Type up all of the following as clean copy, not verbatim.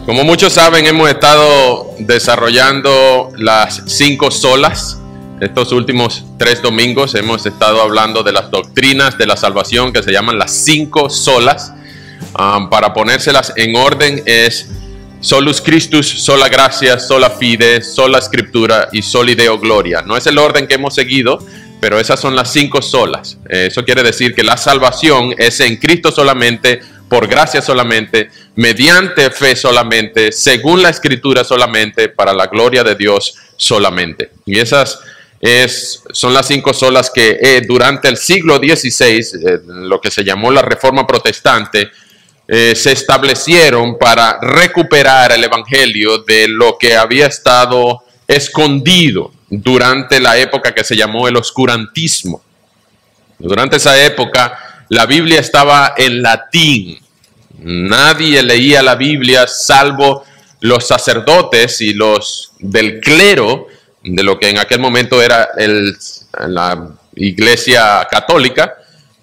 Como muchos saben, hemos estado desarrollando las 5 solas. Estos últimos 3 domingos hemos estado hablando de las doctrinas de la salvación que se llaman las 5 solas. Para ponérselas en orden es solus Christus, sola gratia, sola fide, sola scriptura y soli Deo gloria. No es el orden que hemos seguido, pero esas son las 5 solas. Eso quiere decir que la salvación es en Cristo solamente, por gracia solamente, mediante fe solamente, según la Escritura solamente, para la gloria de Dios solamente. Y esas son las 5 solas que durante el siglo XVI, lo que se llamó la Reforma Protestante, se establecieron para recuperar el Evangelio de lo que había estado escondido durante la época que se llamó el oscurantismo. Durante esa época la Biblia estaba en latín. Nadie leía la Biblia salvo los sacerdotes y los del clero de lo que en aquel momento era la Iglesia Católica,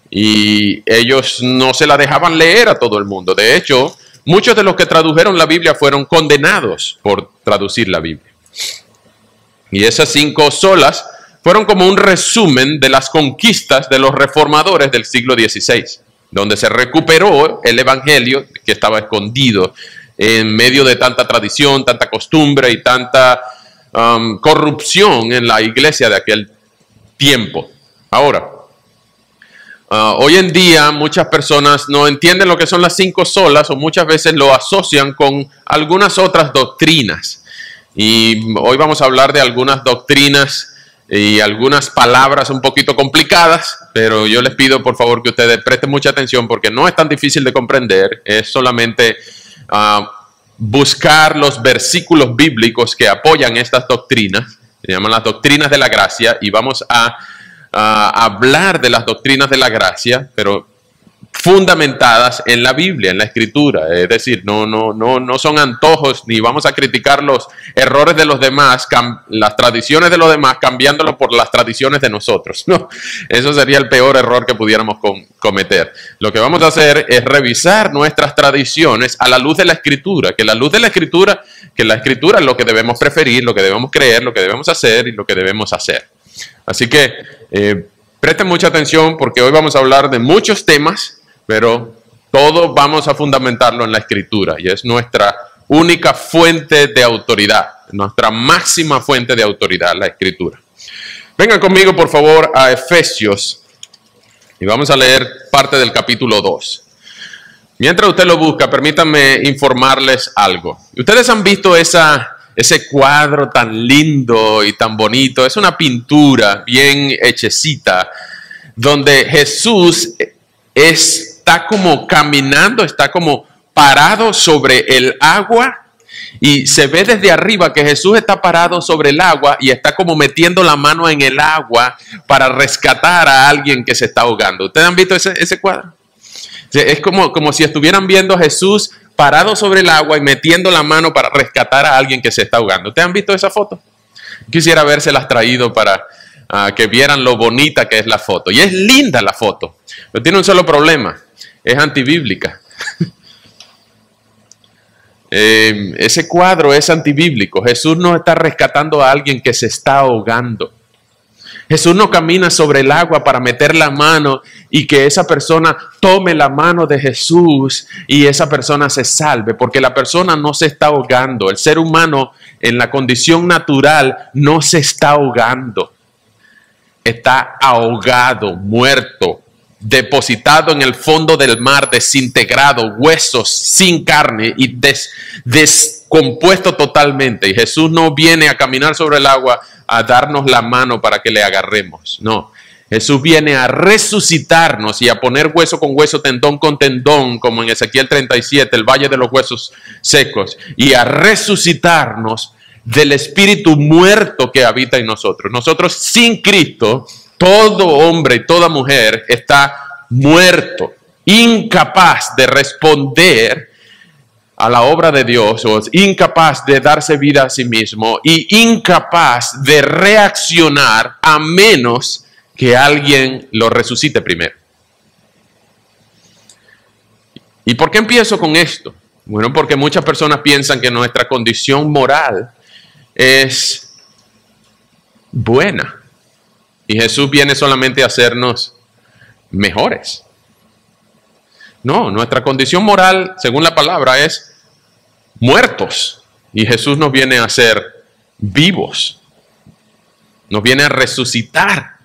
y ellos no se la dejaban leer a todo el mundo. De hecho, muchos de los que tradujeron la Biblia fueron condenados por traducir la Biblia. Y esas 5 solas fueron como un resumen de las conquistas de los reformadores del siglo XVI, donde se recuperó el Evangelio que estaba escondido en medio de tanta tradición, tanta costumbre y tanta corrupción en la iglesia de aquel tiempo. Ahora, hoy en día muchas personas no entienden lo que son las 5 solas, o muchas veces lo asocian con algunas otras doctrinas. Y hoy vamos a hablar de algunas doctrinas y algunas palabras un poquito complicadas, pero yo les pido por favor que ustedes presten mucha atención porque no es tan difícil de comprender. Es solamente buscar los versículos bíblicos que apoyan estas doctrinas. Se llaman las doctrinas de la gracia, y vamos a hablar de las doctrinas de la gracia, pero fundamentadas en la Biblia, en la Escritura. Es decir, no son antojos, ni vamos a criticar los errores de los demás, las tradiciones de los demás, cambiándolo por las tradiciones de nosotros. No, eso sería el peor error que pudiéramos cometer. Lo que vamos a hacer es revisar nuestras tradiciones a la luz de la Escritura, que la Escritura es lo que debemos preferir, lo que debemos creer, lo que debemos hacer y lo que debemos hacer. Así que presten mucha atención porque hoy vamos a hablar de muchos temas, pero todo vamos a fundamentarlo en la Escritura, y es nuestra única fuente de autoridad, nuestra máxima fuente de autoridad, la Escritura. Vengan conmigo por favor a Efesios y vamos a leer parte del capítulo 2. Mientras usted lo busca, permítanme informarles algo. Ustedes han visto ese cuadro tan lindo y tan bonito. Es una pintura bien hechecita, donde Jesús está como caminando, está como parado sobre el agua, y se ve desde arriba que Jesús está parado sobre el agua y está como metiendo la mano en el agua para rescatar a alguien que se está ahogando. ¿Ustedes han visto ese cuadro? Es como si estuvieran viendo a Jesús parado sobre el agua y metiendo la mano para rescatar a alguien que se está ahogando. ¿Ustedes han visto esa foto? Quisiera habérselas traído para que vieran lo bonita que es la foto. Y es linda la foto, pero tiene un solo problema: es antibíblica. Ese cuadro es antibíblico. Jesús no está rescatando a alguien que se está ahogando. Jesús no camina sobre el agua para meter la mano y que esa persona tome la mano de Jesús y esa persona se salve, porque la persona no se está ahogando. El ser humano en la condición natural no se está ahogando. Está ahogado, muerto, depositado en el fondo del mar, desintegrado, huesos sin carne y descompuesto totalmente. Y Jesús no viene a caminar sobre el agua a darnos la mano para que le agarremos. No, Jesús viene a resucitarnos y a poner hueso con hueso, tendón con tendón, como en Ezequiel 37, el valle de los huesos secos, y a resucitarnos del espíritu muerto que habita en nosotros. Nosotros sin Cristo, todo hombre y toda mujer está muerto, incapaz de responder a la obra de Dios, o es incapaz de darse vida a sí mismo y incapaz de reaccionar a menos que alguien lo resucite primero. ¿Y por qué empiezo con esto? Bueno, porque muchas personas piensan que nuestra condición moral es buena. Y Jesús viene solamente a hacernos mejores. No, nuestra condición moral, según la palabra, es muertos. Y Jesús nos viene a hacer vivos. Nos viene a resucitar.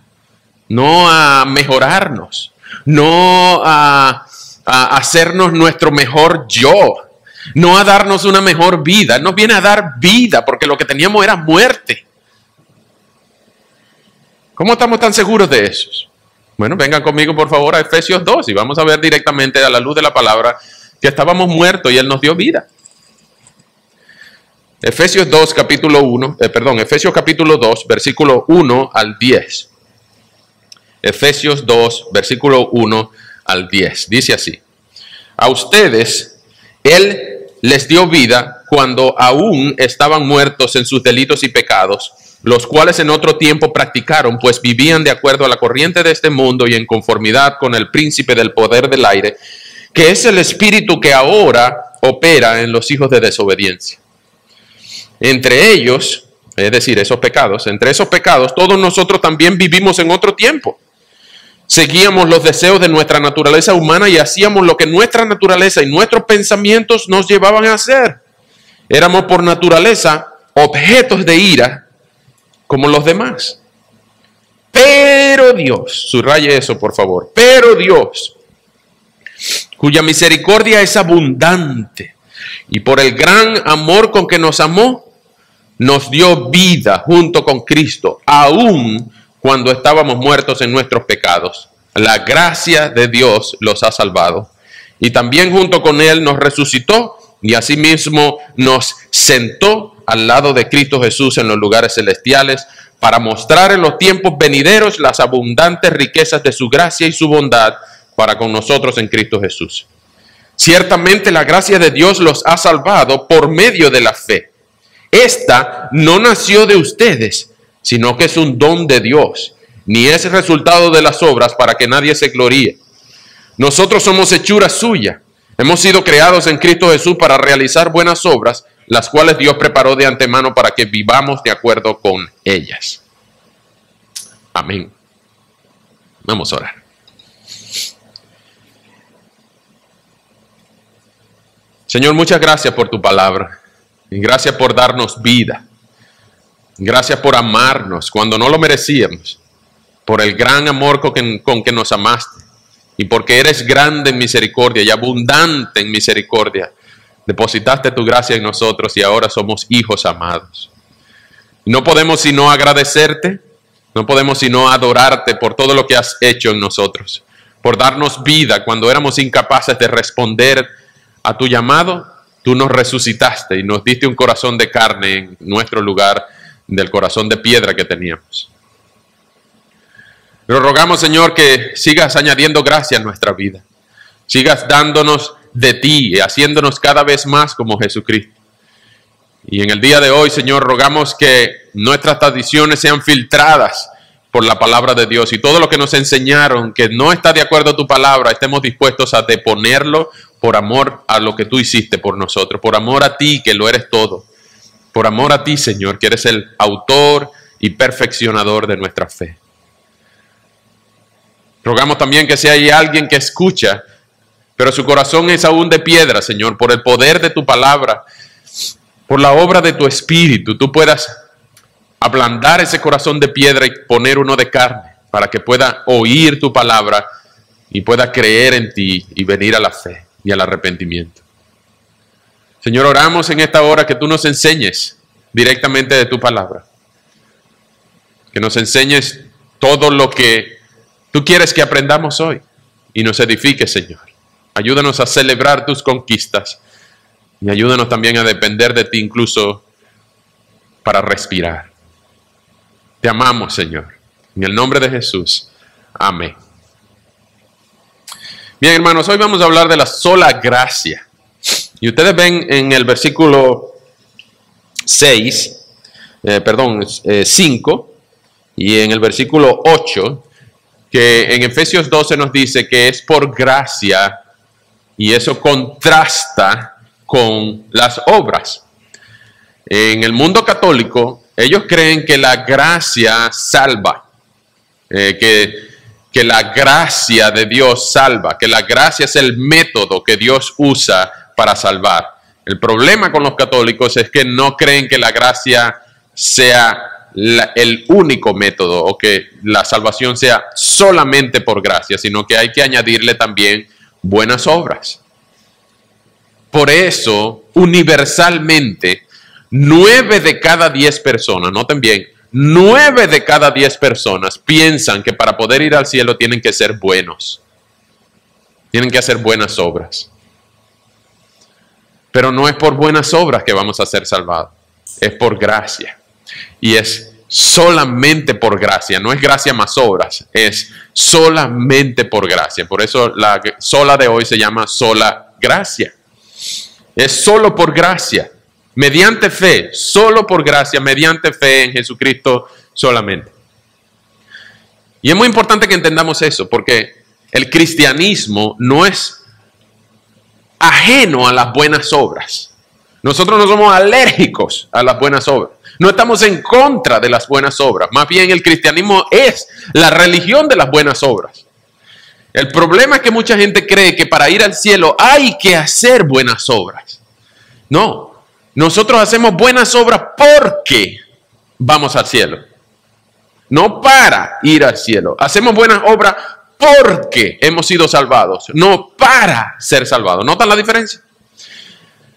No a mejorarnos. No a hacernos nuestro mejor yo. No a darnos una mejor vida. Él nos viene a dar vida porque lo que teníamos era muerte. ¿Cómo estamos tan seguros de eso? Bueno, vengan conmigo por favor a Efesios 2 y vamos a ver directamente a la luz de la palabra que estábamos muertos y Él nos dio vida. Efesios capítulo 2, versículo 1 al 10. Efesios 2, versículo 1 al 10. Dice así: a ustedes Él les dio vida cuando aún estaban muertos en sus delitos y pecados, los cuales en otro tiempo practicaron, pues vivían de acuerdo a la corriente de este mundo y en conformidad con el príncipe del poder del aire, que es el espíritu que ahora opera en los hijos de desobediencia. Entre ellos, es decir, entre esos pecados, todos nosotros también vivimos en otro tiempo. Seguíamos los deseos de nuestra naturaleza humana y hacíamos lo que nuestra naturaleza y nuestros pensamientos nos llevaban a hacer. Éramos por naturaleza objetos de ira como los demás. Pero Dios, subraye eso por favor, pero Dios, cuya misericordia es abundante y por el gran amor con que nos amó, nos dio vida junto con Cristo, aún cuando estábamos muertos en nuestros pecados. La gracia de Dios los ha salvado. Y también junto con Él nos resucitó y asimismo nos sentó al lado de Cristo Jesús en los lugares celestiales para mostrar en los tiempos venideros las abundantes riquezas de su gracia y su bondad para con nosotros en Cristo Jesús. Ciertamente la gracia de Dios los ha salvado por medio de la fe. Esta no nació de ustedes, sino que es un don de Dios, ni es resultado de las obras para que nadie se gloríe. Nosotros somos hechura suya, hemos sido creados en Cristo Jesús para realizar buenas obras, las cuales Dios preparó de antemano para que vivamos de acuerdo con ellas. Amén. Vamos a orar. Señor, muchas gracias por tu palabra. Y gracias por darnos vida. Gracias por amarnos cuando no lo merecíamos. Por el gran amor con que nos amaste. Y porque eres grande en misericordia y abundante en misericordia. Depositaste tu gracia en nosotros y ahora somos hijos amados. No podemos sino agradecerte. No podemos sino adorarte por todo lo que has hecho en nosotros. Por darnos vida cuando éramos incapaces de responder a tu llamado. Tú nos resucitaste y nos diste un corazón de carne en nuestro lugar del corazón de piedra que teníamos. Pero rogamos, Señor, que sigas añadiendo gracia a nuestra vida. Sigas dándonos de ti y haciéndonos cada vez más como Jesucristo. Y en el día de hoy, Señor, rogamos que nuestras tradiciones sean filtradas por la palabra de Dios y todo lo que nos enseñaron que no está de acuerdo a tu palabra, estemos dispuestos a deponerlo por amor a lo que tú hiciste por nosotros, por amor a ti que lo eres todo, por amor a ti, Señor, que eres el autor y perfeccionador de nuestra fe. Rogamos también que si hay alguien que escucha, pero su corazón es aún de piedra, Señor, por el poder de tu palabra, por la obra de tu Espíritu, tú puedas ablandar ese corazón de piedra y poner uno de carne, para que pueda oír tu palabra y pueda creer en ti y venir a la fe y al arrepentimiento. Señor, oramos en esta hora que tú nos enseñes directamente de tu palabra. Que nos enseñes todo lo que tú quieres que aprendamos hoy y nos edifiques, Señor. Ayúdanos a celebrar tus conquistas y ayúdanos también a depender de ti incluso para respirar. Te amamos, Señor. En el nombre de Jesús. Amén. Bien, hermanos, hoy vamos a hablar de la sola gracia. Y ustedes ven en el versículo 5 y en el versículo 8 que en Efesios 12 nos dice que es por gracia y eso contrasta con las obras. En el mundo católico, ellos creen que la gracia salva, que la gracia de Dios salva, que la gracia es el método que Dios usa para salvar. El problema con los católicos es que no creen que la gracia sea el único método o que la salvación sea solamente por gracia, sino que hay que añadirle también buenas obras. Por eso, universalmente, 9 de cada 10 personas, noten bien, 9 de cada 10 personas piensan que para poder ir al cielo tienen que ser buenos. Tienen que hacer buenas obras. Pero no es por buenas obras que vamos a ser salvados. Es por gracia. Y es solamente por gracia. No es gracia más obras. Es solamente por gracia. Por eso la sola de hoy se llama sola gracia. Es solo por gracia. Mediante fe, solo por gracia, mediante fe en Jesucristo solamente. Y es muy importante que entendamos eso, porque el cristianismo no es ajeno a las buenas obras. Nosotros no somos alérgicos a las buenas obras. No estamos en contra de las buenas obras. Más bien el cristianismo es la religión de las buenas obras. El problema es que mucha gente cree que para ir al cielo hay que hacer buenas obras. No. Nosotros hacemos buenas obras porque vamos al cielo. No para ir al cielo. Hacemos buenas obras porque hemos sido salvados. No para ser salvados. ¿Notan la diferencia?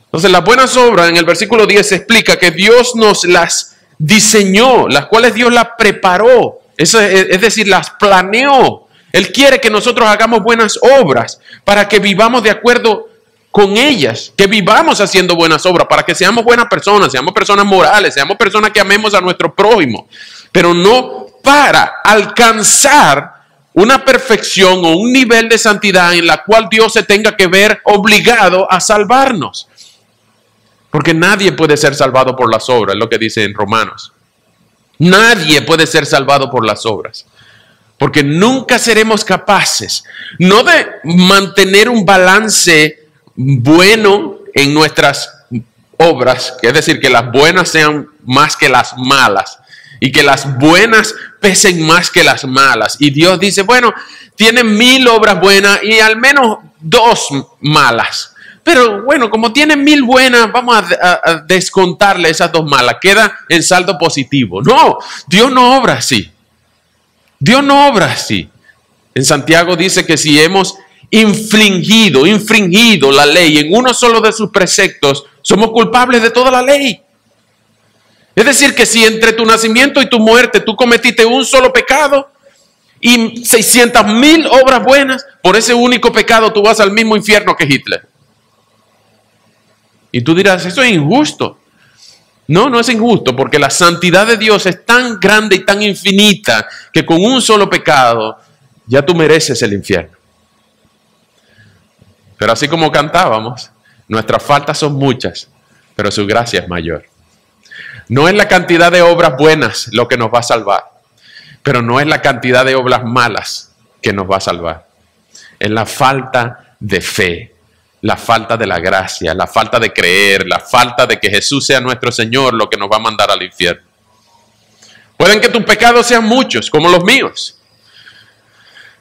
Entonces las buenas obras en el versículo 10 se explica que Dios nos las diseñó, las cuales Dios las preparó. Eso es decir, las planeó. Él quiere que nosotros hagamos buenas obras para que vivamos de acuerdo con ellas, que vivamos haciendo buenas obras, para que seamos buenas personas, seamos personas morales, seamos personas que amemos a nuestro prójimo, pero no para alcanzar una perfección o un nivel de santidad en la cual Dios se tenga que ver obligado a salvarnos. Porque nadie puede ser salvado por las obras, es lo que dice en Romanos. Nadie puede ser salvado por las obras. Porque nunca seremos capaces, no de mantener un balance bueno en nuestras obras, que es decir, que las buenas sean más que las malas y que las buenas pesen más que las malas. Y Dios dice, bueno, tienen 1000 obras buenas y al menos 2 malas. Pero bueno, como tienen 1000 buenas, vamos a descontarle esas 2 malas. Queda en saldo positivo. No, Dios no obra así. Dios no obra así. En Santiago dice que si hemos infringido la ley en uno solo de sus preceptos, somos culpables de toda la ley. Es decir, que si entre tu nacimiento y tu muerte tú cometiste un solo pecado y 600,000 obras buenas, por ese único pecado tú vas al mismo infierno que Hitler. Y tú dirás, eso es injusto. No, no es injusto, porque la santidad de Dios es tan grande y tan infinita que con un solo pecado ya tú mereces el infierno. Pero así como cantábamos, nuestras faltas son muchas, pero su gracia es mayor. No es la cantidad de obras buenas lo que nos va a salvar, pero no es la cantidad de obras malas que nos va a salvar. Es la falta de fe, la falta de la gracia, la falta de creer, la falta de que Jesús sea nuestro Señor lo que nos va a mandar al infierno. Pueden que tus pecados sean muchos, como los míos.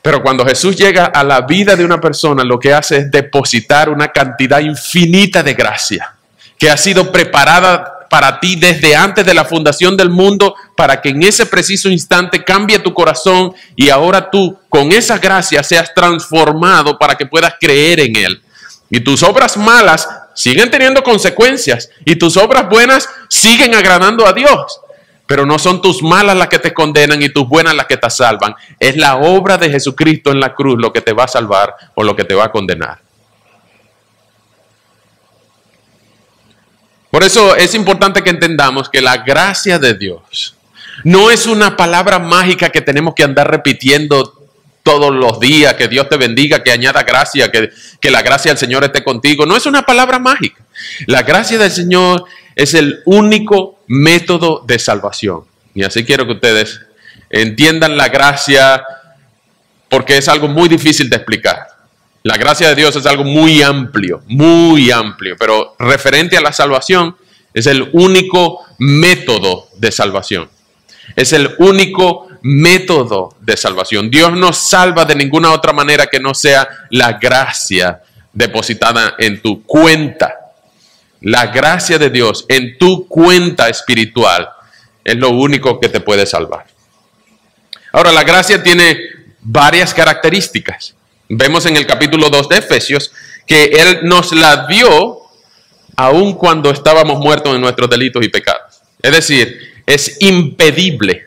Pero cuando Jesús llega a la vida de una persona, lo que hace es depositar una cantidad infinita de gracia que ha sido preparada para ti desde antes de la fundación del mundo, para que en ese preciso instante cambie tu corazón y ahora tú con esa gracia seas transformado para que puedas creer en Él. Y tus obras malas siguen teniendo consecuencias y tus obras buenas siguen agradando a Dios. Pero no son tus malas las que te condenan y tus buenas las que te salvan. Es la obra de Jesucristo en la cruz lo que te va a salvar o lo que te va a condenar. Por eso es importante que entendamos que la gracia de Dios no es una palabra mágica que tenemos que andar repitiendo todos los días, que Dios te bendiga, que añada gracia, que la gracia del Señor esté contigo. No es una palabra mágica. La gracia del Señor es el único método de salvación. Y así quiero que ustedes entiendan la gracia, porque es algo muy difícil de explicar. La gracia de Dios es algo muy amplio, pero referente a la salvación, es el único método de salvación. Es el único método de salvación. Dios no salva de ninguna otra manera que no sea la gracia depositada en tu cuenta. La gracia de Dios en tu cuenta espiritual es lo único que te puede salvar. Ahora, la gracia tiene varias características. Vemos en el capítulo 2 de Efesios que Él nos la dio aun cuando estábamos muertos en nuestros delitos y pecados. Es decir, es impedible.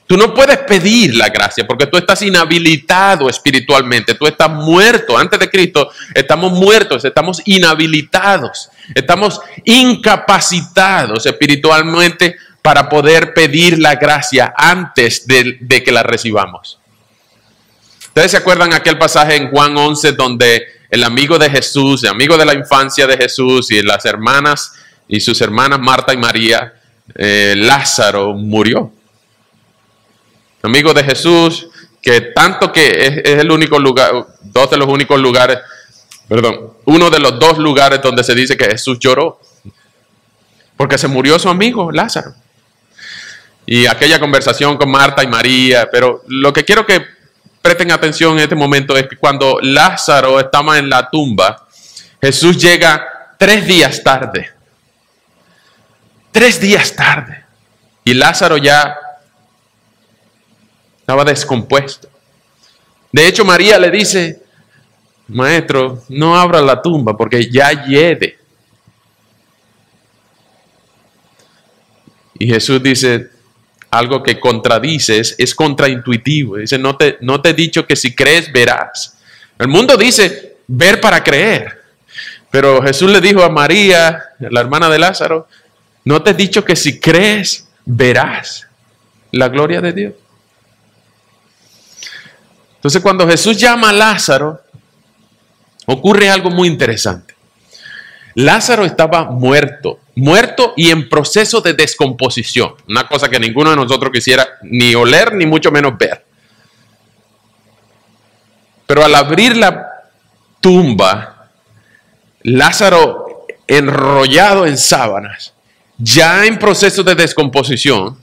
Tú no puedes pedir la gracia porque tú estás inhabilitado espiritualmente. Tú estás muerto. Antes de Cristo estamos muertos, estamos inhabilitados. Estamos incapacitados espiritualmente para poder pedir la gracia antes de que la recibamos. ¿Ustedes se acuerdan aquel pasaje en Juan 11 donde el amigo de Jesús, el amigo de la infancia de Jesús y las hermanas y sus hermanas Marta y María, Lázaro murió? Amigo de Jesús, que tanto que es el único lugar, uno de los dos lugares donde se dice que Jesús lloró, porque se murió su amigo Lázaro. Y aquella conversación con Marta y María, pero lo que quiero que presten atención en este momento es que cuando Lázaro estaba en la tumba, Jesús llega 3 días tarde. 3 días tarde. Y Lázaro ya estaba descompuesto. De hecho, María le dice: Maestro, no abra la tumba porque ya hiede. Y Jesús dice algo que contradice, es contraintuitivo. Dice: no te he dicho que si crees verás. El mundo dice ver para creer. Pero Jesús le dijo a María, la hermana de Lázaro: no te he dicho que si crees verás la gloria de Dios. Entonces, cuando Jesús llama a Lázaro, ocurre algo muy interesante. Lázaro estaba muerto y en proceso de descomposición. Una cosa que ninguno de nosotros quisiera ni oler, ni mucho menos ver. Pero al abrir la tumba, Lázaro enrollado en sábanas, ya en proceso de descomposición,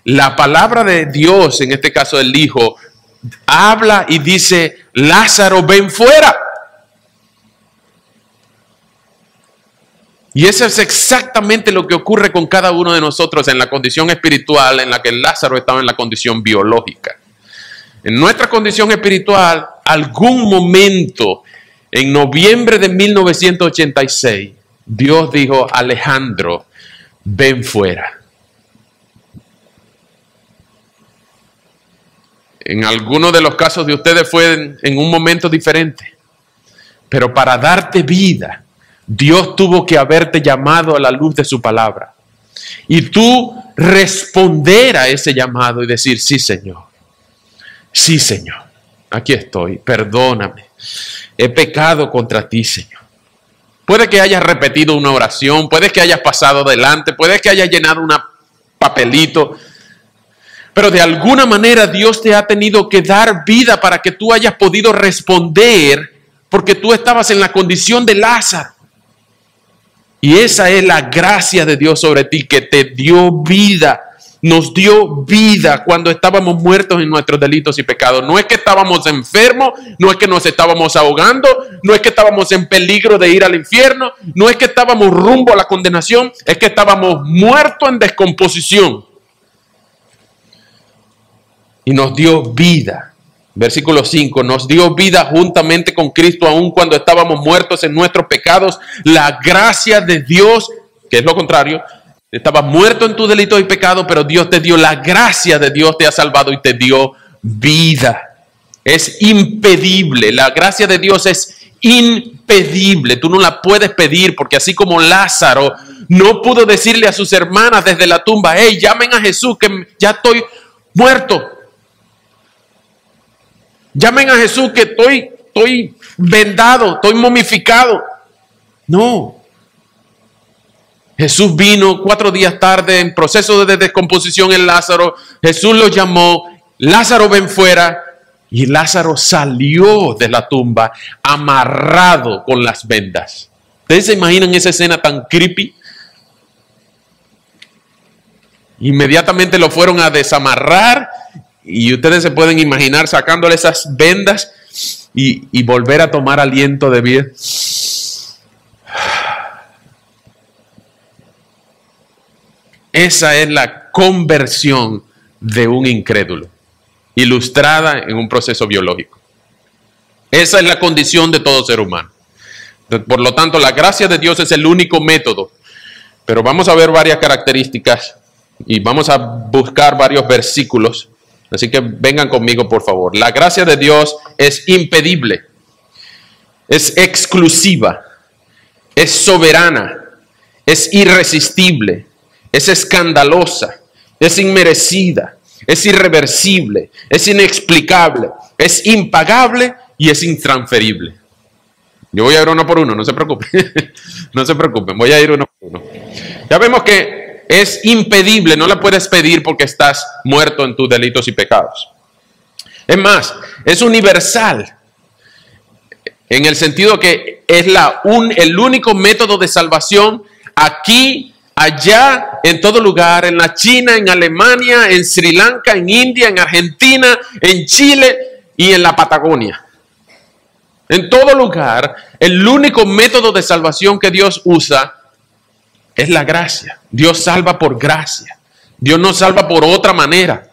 la palabra de Dios, en este caso el Hijo, habla y dice: Lázaro, ven fuera. Y eso es exactamente lo que ocurre con cada uno de nosotros en la condición espiritual en la que Lázaro estaba en la condición biológica. En nuestra condición espiritual, algún momento, en noviembre de 1986, Dios dijo: Alejandro, ven fuera. En algunos de los casos de ustedes fue en un momento diferente. Pero para darte vida, Dios tuvo que haberte llamado a la luz de su palabra. Y tú responder a ese llamado y decir: sí, Señor. Sí, Señor. Aquí estoy. Perdóname. He pecado contra ti, Señor. Puede que hayas repetido una oración. Puede que hayas pasado adelante. Puede que hayas llenado un papelito. Pero de alguna manera Dios te ha tenido que dar vida para que tú hayas podido responder, porque tú estabas en la condición de Lázaro. Y esa es la gracia de Dios sobre ti, que te dio vida. Nos dio vida cuando estábamos muertos en nuestros delitos y pecados. No es que estábamos enfermos, no es que nos estábamos ahogando, no es que estábamos en peligro de ir al infierno, no es que estábamos rumbo a la condenación, es que estábamos muertos en descomposición. Y nos dio vida. Versículo 5, nos dio vida juntamente con Cristo, aun cuando estábamos muertos en nuestros pecados. La gracia de Dios, que es lo contrario, estabas muerto en tu delito y pecado, pero Dios te dio la gracia de Dios, te ha salvado y te dio vida. Es impedible, la gracia de Dios es impedible. Tú no la puedes pedir, porque así como Lázaro no pudo decirle a sus hermanas desde la tumba: hey, llamen a Jesús que ya estoy muerto. Llamen a Jesús que estoy vendado, estoy momificado. No. Jesús vino 4 días tarde en proceso de descomposición en Lázaro. Jesús lo llamó: Lázaro, ven fuera. Y Lázaro salió de la tumba amarrado con las vendas. ¿Ustedes se imaginan esa escena tan creepy? Inmediatamente lo fueron a desamarrar y ustedes se pueden imaginar sacándole esas vendas y volver a tomar aliento de vida. Esa es la conversión de un incrédulo, ilustrada en un proceso biológico. Esa es la condición de todo ser humano. Por lo tanto, la gracia de Dios es el único método. Pero vamos a ver varias características y vamos a buscar varios versículos. Así que vengan conmigo, por favor. La gracia de Dios es impedible, es exclusiva, es soberana, es irresistible, es escandalosa, es inmerecida, es irreversible, es inexplicable, es impagable y es intransferible. Yo voy a ir uno por uno, no se preocupen. No se preocupen, voy a ir uno por uno. Ya vemos que es impedible, no la puedes pedir porque estás muerto en tus delitos y pecados. Es más, es universal, en el sentido que es el único método de salvación aquí, allá, en todo lugar, en la China, en Alemania, en Sri Lanka, en India, en Argentina, en Chile y en la Patagonia. En todo lugar, el único método de salvación que Dios usa es la gracia. Dios salva por gracia. Dios no salva por otra manera.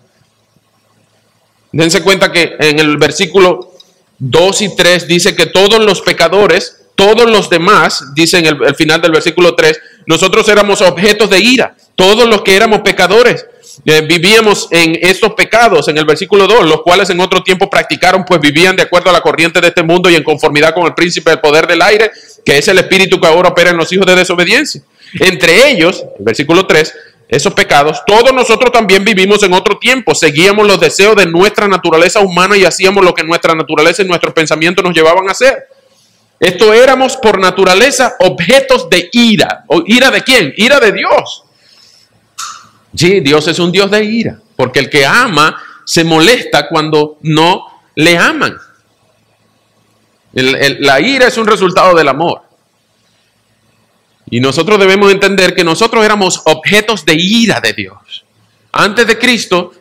Dense cuenta que en el versículo 2 y 3 dice que todos los pecadores, todos los demás, dice en el final del versículo 3, nosotros éramos objetos de ira. Todos los que éramos pecadores vivíamos en estos pecados, en el versículo 2, los cuales en otro tiempo practicaron, pues vivían de acuerdo a la corriente de este mundo y en conformidad con el príncipe del poder del aire, que es el espíritu que ahora opera en los hijos de desobediencia. Entre ellos, el versículo 3, esos pecados, todos nosotros también vivimos en otro tiempo, seguíamos los deseos de nuestra naturaleza humana y hacíamos lo que nuestra naturaleza y nuestros pensamientos nos llevaban a hacer. Esto éramos por naturaleza objetos de ira. ¿O ira de quién? Ira de Dios. Sí, Dios es un Dios de ira, porque el que ama se molesta cuando no le aman. La ira es un resultado del amor. Y nosotros debemos entender que nosotros éramos objetos de ira de Dios. Antes de Cristo,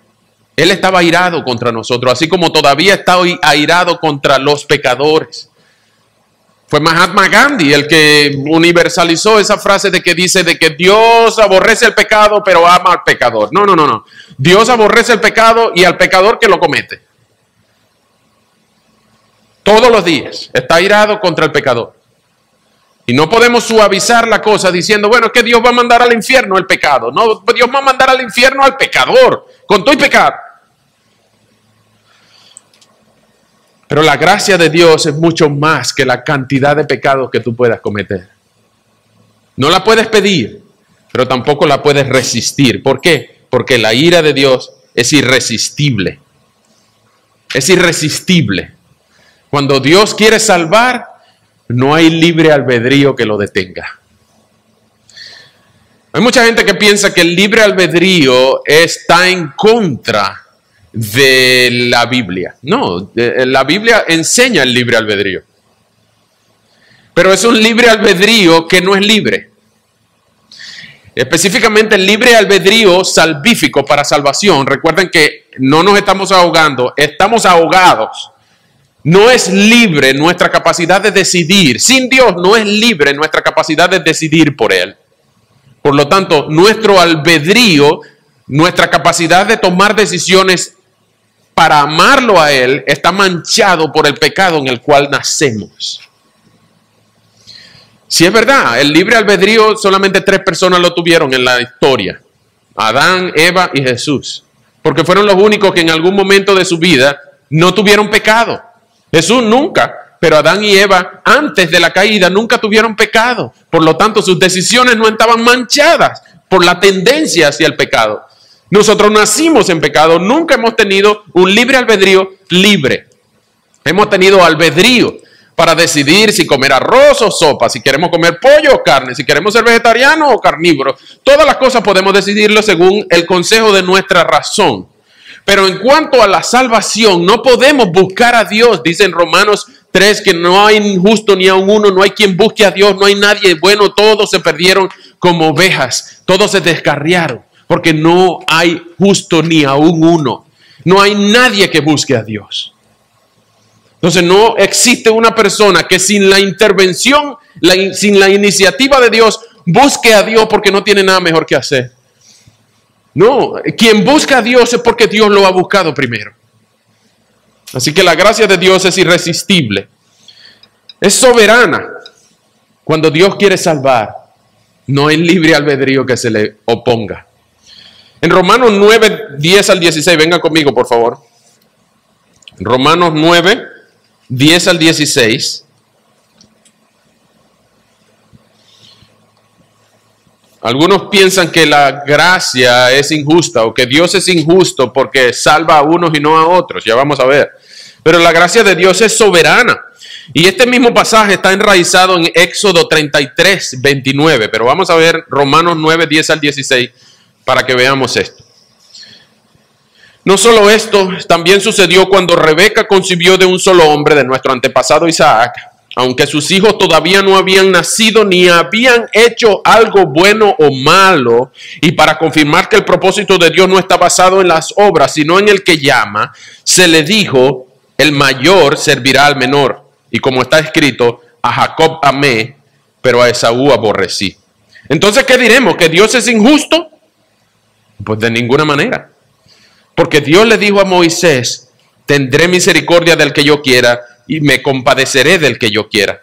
Él estaba airado contra nosotros, así como todavía está hoy airado contra los pecadores. Fue Mahatma Gandhi el que universalizó esa frase de que dice de que Dios aborrece el pecado, pero ama al pecador. No. Dios aborrece el pecado y al pecador que lo comete. Todos los días está airado contra el pecador. Y no podemos suavizar la cosa diciendo, bueno, es que Dios va a mandar al infierno el pecado. No, Dios va a mandar al infierno al pecador, con todo y pecado. Pero la gracia de Dios es mucho más que la cantidad de pecados que tú puedas cometer. No la puedes pedir, pero tampoco la puedes resistir. ¿Por qué? Porque la ira de Dios es irresistible. Es irresistible. Cuando Dios quiere salvar, no hay libre albedrío que lo detenga. Hay mucha gente que piensa que el libre albedrío está en contra de la Biblia. No, la Biblia enseña el libre albedrío. Pero es un libre albedrío que no es libre. Específicamente el libre albedrío salvífico para salvación. Recuerden que no nos estamos ahogando, estamos ahogados. No es libre nuestra capacidad de decidir. Sin Dios no es libre nuestra capacidad de decidir por Él. Por lo tanto, nuestro albedrío, nuestra capacidad de tomar decisiones para amarlo a Él, está manchado por el pecado en el cual nacemos. Si es verdad, el libre albedrío solamente 3 personas lo tuvieron en la historia. Adán, Eva y Jesús. Porque fueron los únicos que en algún momento de su vida no tuvieron pecado. Jesús nunca, pero Adán y Eva antes de la caída nunca tuvieron pecado. Por lo tanto, sus decisiones no estaban manchadas por la tendencia hacia el pecado. Nosotros nacimos en pecado, nunca hemos tenido un libre albedrío libre. Hemos tenido albedrío para decidir si comer arroz o sopa, si queremos comer pollo o carne, si queremos ser vegetarianos o carnívoros. Todas las cosas podemos decidirlo según el consejo de nuestra razón. Pero en cuanto a la salvación, no podemos buscar a Dios. Dice en Romanos 3 que no hay justo ni aun uno, no hay quien busque a Dios, no hay nadie bueno, todos se perdieron como ovejas, todos se descarriaron, porque no hay justo ni aun uno. No hay nadie que busque a Dios. Entonces no existe una persona que sin la intervención, sin la iniciativa de Dios, busque a Dios porque no tiene nada mejor que hacer. No, quien busca a Dios es porque Dios lo ha buscado primero. Así que la gracia de Dios es irresistible. Es soberana. Cuando Dios quiere salvar, no hay libre albedrío que se le oponga. En Romanos 9, 10 al 16, vengan conmigo por favor. Romanos 9, 10 al 16. Algunos piensan que la gracia es injusta o que Dios es injusto porque salva a unos y no a otros. Ya vamos a ver. Pero la gracia de Dios es soberana. Y este mismo pasaje está enraizado en Éxodo 33, 29. Pero vamos a ver Romanos 9, 10 al 16 para que veamos esto. No solo esto, también sucedió cuando Rebeca concibió de un solo hombre, de nuestro antepasado Isaac. Aunque sus hijos todavía no habían nacido ni habían hecho algo bueno o malo, y para confirmar que el propósito de Dios no está basado en las obras, sino en el que llama, se le dijo, el mayor servirá al menor. Y como está escrito, a Jacob amé, pero a Esaú aborrecí. Entonces, ¿qué diremos? ¿Que Dios es injusto? Pues de ninguna manera. Porque Dios le dijo a Moisés, tendré misericordia del que yo quiera, y me compadeceré del que yo quiera.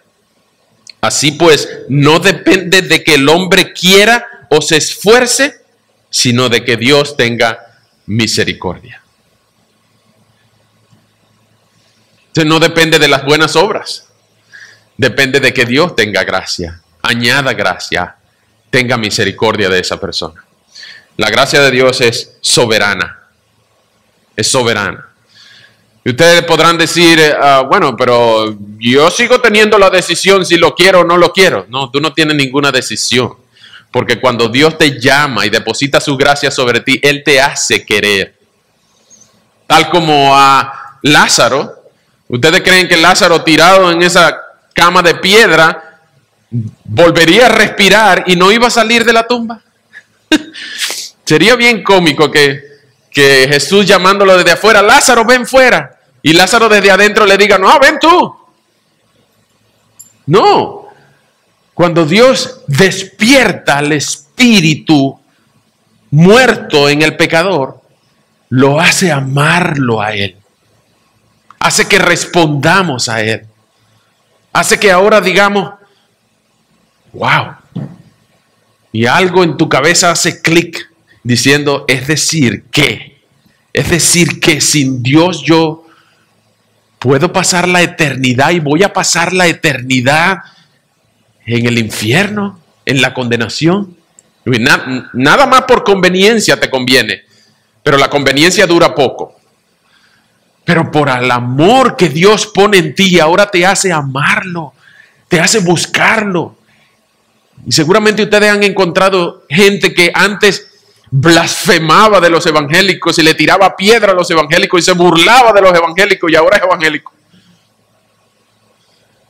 Así pues, no depende de que el hombre quiera o se esfuerce, sino de que Dios tenga misericordia. Entonces no depende de las buenas obras. Depende de que Dios tenga gracia, añada gracia, tenga misericordia de esa persona. La gracia de Dios es soberana. Es soberana. Y ustedes podrán decir, bueno, pero yo sigo teniendo la decisión si lo quiero o no lo quiero. No, tú no tienes ninguna decisión. Porque cuando Dios te llama y deposita su gracia sobre ti, Él te hace querer. Tal como a Lázaro. ¿Ustedes creen que Lázaro tirado en esa cama de piedra volvería a respirar y no iba a salir de la tumba? Sería bien cómico que Jesús llamándolo desde afuera, Lázaro, ven fuera. Y Lázaro desde adentro le diga, no, ven tú. No. Cuando Dios despierta al espíritu muerto en el pecador, lo hace amarlo a Él. Hace que respondamos a Él. Hace que ahora digamos, wow. Y algo en tu cabeza hace clic diciendo, es decir que sin Dios yo puedo pasar la eternidad y voy a pasar la eternidad en el infierno, en la condenación. Nada más por conveniencia te conviene, pero la conveniencia dura poco. Pero por el amor que Dios pone en ti, ahora te hace amarlo, te hace buscarlo. Y seguramente ustedes han encontrado gente que antes blasfemaba de los evangélicos y le tiraba piedra a los evangélicos y se burlaba de los evangélicos y ahora es evangélico.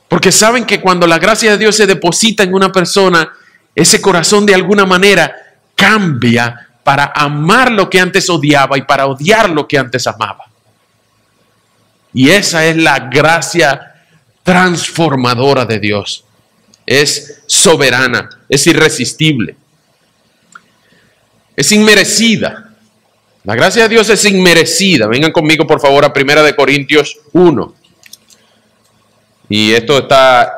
Porque saben que cuando la gracia de Dios se deposita en una persona, ese corazón de alguna manera cambia para amar lo que antes odiaba y para odiar lo que antes amaba. Y esa es la gracia transformadora de Dios. Es soberana, es irresistible. Es inmerecida. La gracia de Dios es inmerecida. Vengan conmigo por favor a 1 Corintios 1. Y esto está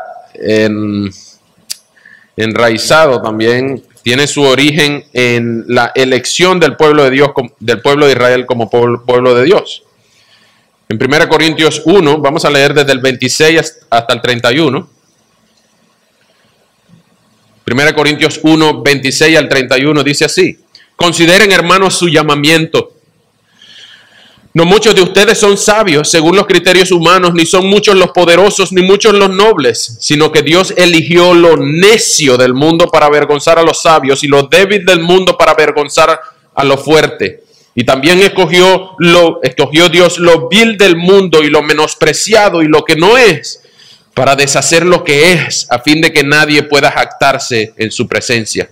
enraizado también. Tiene su origen en la elección del pueblo de Dios, del pueblo de Israel como pueblo de Dios. En 1 Corintios 1, vamos a leer desde el 26 hasta el 31. 1 Corintios 1, 26 al 31 dice así. Consideren, hermanos, su llamamiento. No muchos de ustedes son sabios según los criterios humanos, ni son muchos los poderosos, ni muchos los nobles, sino que Dios eligió lo necio del mundo para avergonzar a los sabios y lo débil del mundo para avergonzar a lo fuerte. Y también escogió Dios lo vil del mundo y lo menospreciado y lo que no es, para deshacer lo que es, a fin de que nadie pueda jactarse en su presencia.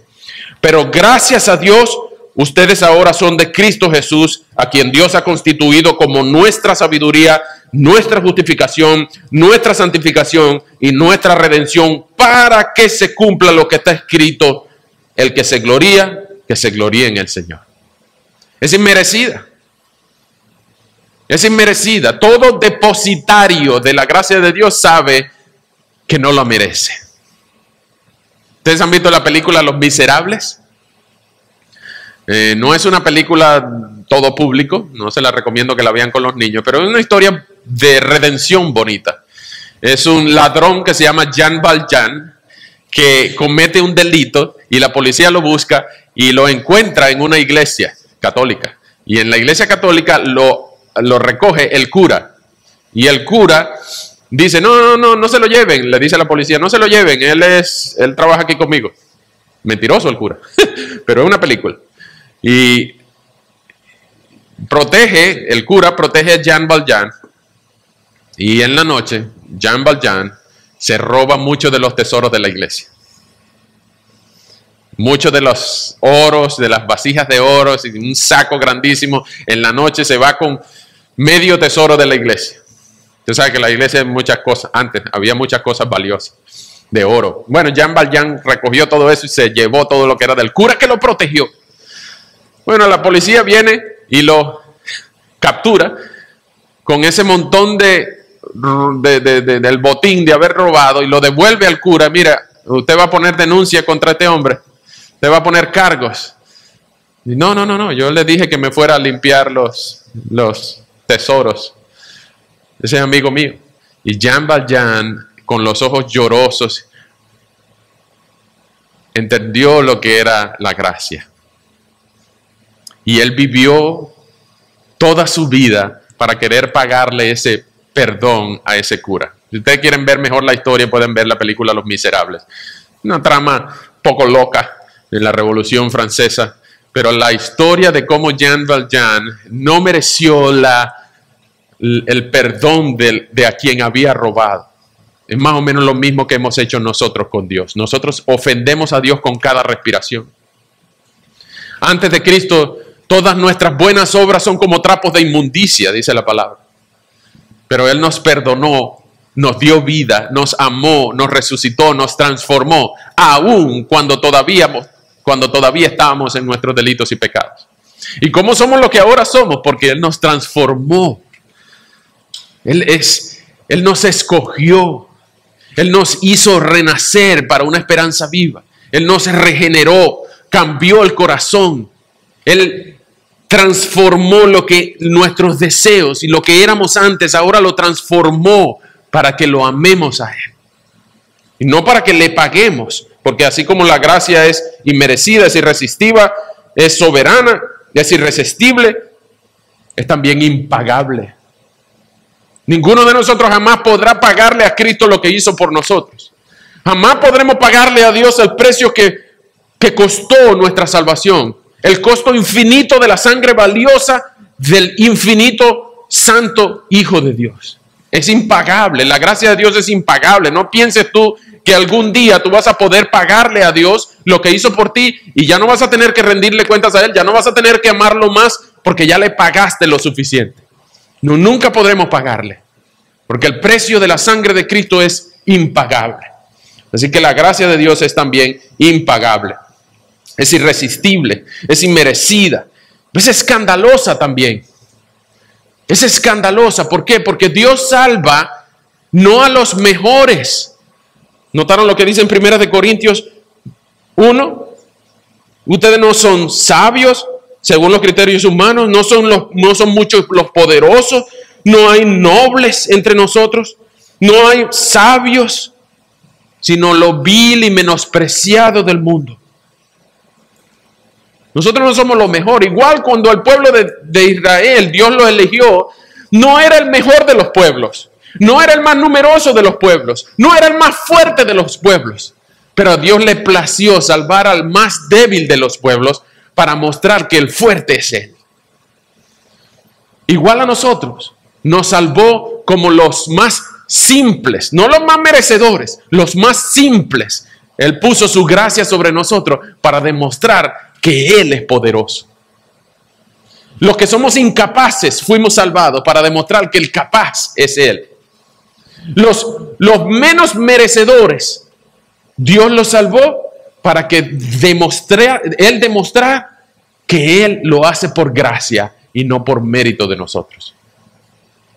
Pero gracias a Dios, ustedes ahora son de Cristo Jesús, a quien Dios ha constituido como nuestra sabiduría, nuestra justificación, nuestra santificación y nuestra redención, para que se cumpla lo que está escrito: el que se gloría en el Señor. Es inmerecida. Es inmerecida. Todo depositario de la gracia de Dios sabe que no la merece. ¿Ustedes han visto la película Los Miserables? No es una película todo público, no se la recomiendo que la vean con los niños, pero es una historia de redención bonita. Es un ladrón que se llama Jean Valjean, que comete un delito y la policía lo busca y lo encuentra en una iglesia católica. Y en la iglesia católica lo recoge el cura. Y el cura dice: no se lo lleven. Le dice a la policía: no se lo lleven, él trabaja aquí conmigo. Mentiroso el cura, pero es una película. Y el cura protege a Jean Valjean. Y en la noche, Jean Valjean se roba muchos de los tesoros de la iglesia. Muchos de los oros, de las vasijas de oro, y un saco grandísimo. En la noche se va con medio tesoro de la iglesia. Usted sabe que la iglesia hay muchas cosas. Antes había muchas cosas valiosas de oro. Bueno, Jean Valjean recogió todo eso y se llevó todo lo que era del cura, que lo protegió. Bueno, la policía viene y lo captura con ese montón del botín de haber robado y lo devuelve al cura. Mira, usted va a poner denuncia contra este hombre. Usted va a poner cargos. Y no, yo le dije que me fuera a limpiar los tesoros. Ese es amigo mío. Y Jean Valjean, con los ojos llorosos, entendió lo que era la gracia. Y él vivió toda su vida para querer pagarle ese perdón a ese cura. Si ustedes quieren ver mejor la historia, pueden ver la película Los Miserables. Una trama poco loca en la Revolución Francesa, pero la historia de cómo Jean Valjean no mereció el perdón de a quien había robado. Es más o menos lo mismo que hemos hecho nosotros con Dios. Nosotros ofendemos a Dios con cada respiración. Antes de Cristo, todas nuestras buenas obras son como trapos de inmundicia, dice la palabra. Pero Él nos perdonó, nos dio vida, nos amó, nos resucitó, nos transformó, aún cuando todavía estábamos en nuestros delitos y pecados. ¿Y cómo somos lo que ahora somos? Porque Él nos transformó. Él nos escogió. Él nos hizo renacer para una esperanza viva. Él nos regeneró, cambió el corazón. Él transformó nuestros deseos y lo que éramos antes, ahora lo transformó para que lo amemos a Él. Y no para que le paguemos, porque así como la gracia es inmerecida, es irresistiva, es soberana, es irresistible, es también impagable. Ninguno de nosotros jamás podrá pagarle a Cristo lo que hizo por nosotros. Jamás podremos pagarle a Dios el precio que costó nuestra salvación. El costo infinito de la sangre valiosa del infinito santo Hijo de Dios. Es impagable. La gracia de Dios es impagable. No pienses tú que algún día tú vas a poder pagarle a Dios lo que hizo por ti y ya no vas a tener que rendirle cuentas a Él, ya no vas a tener que amarlo más porque ya le pagaste lo suficiente. No, nunca podremos pagarle, porque el precio de la sangre de Cristo es impagable. Así que la gracia de Dios es también impagable. Es irresistible, es inmerecida, es escandalosa también. Es escandalosa, ¿por qué? Porque Dios salva no a los mejores. ¿Notaron lo que dice en 1 Corintios 1? Ustedes no son sabios según los criterios humanos, no son muchos los poderosos, no hay nobles entre nosotros, no hay sabios, sino lo vil y menospreciado del mundo. Nosotros no somos lo mejor. Igual cuando el pueblo de Israel, Dios lo eligió, no era el mejor de los pueblos, no era el más numeroso de los pueblos, no era el más fuerte de los pueblos, pero a Dios le plació salvar al más débil de los pueblos para mostrar que el fuerte es Él. igual a nosotros, nos salvó como los más simples, no los más merecedores, los más simples. Él puso su gracia sobre nosotros para demostrar que Él es poderoso. Los que somos incapaces fuimos salvados para demostrar que el capaz es Él. Los menos merecedores, Dios los salvó para que Él demostrara que Él lo hace por gracia y no por mérito de nosotros.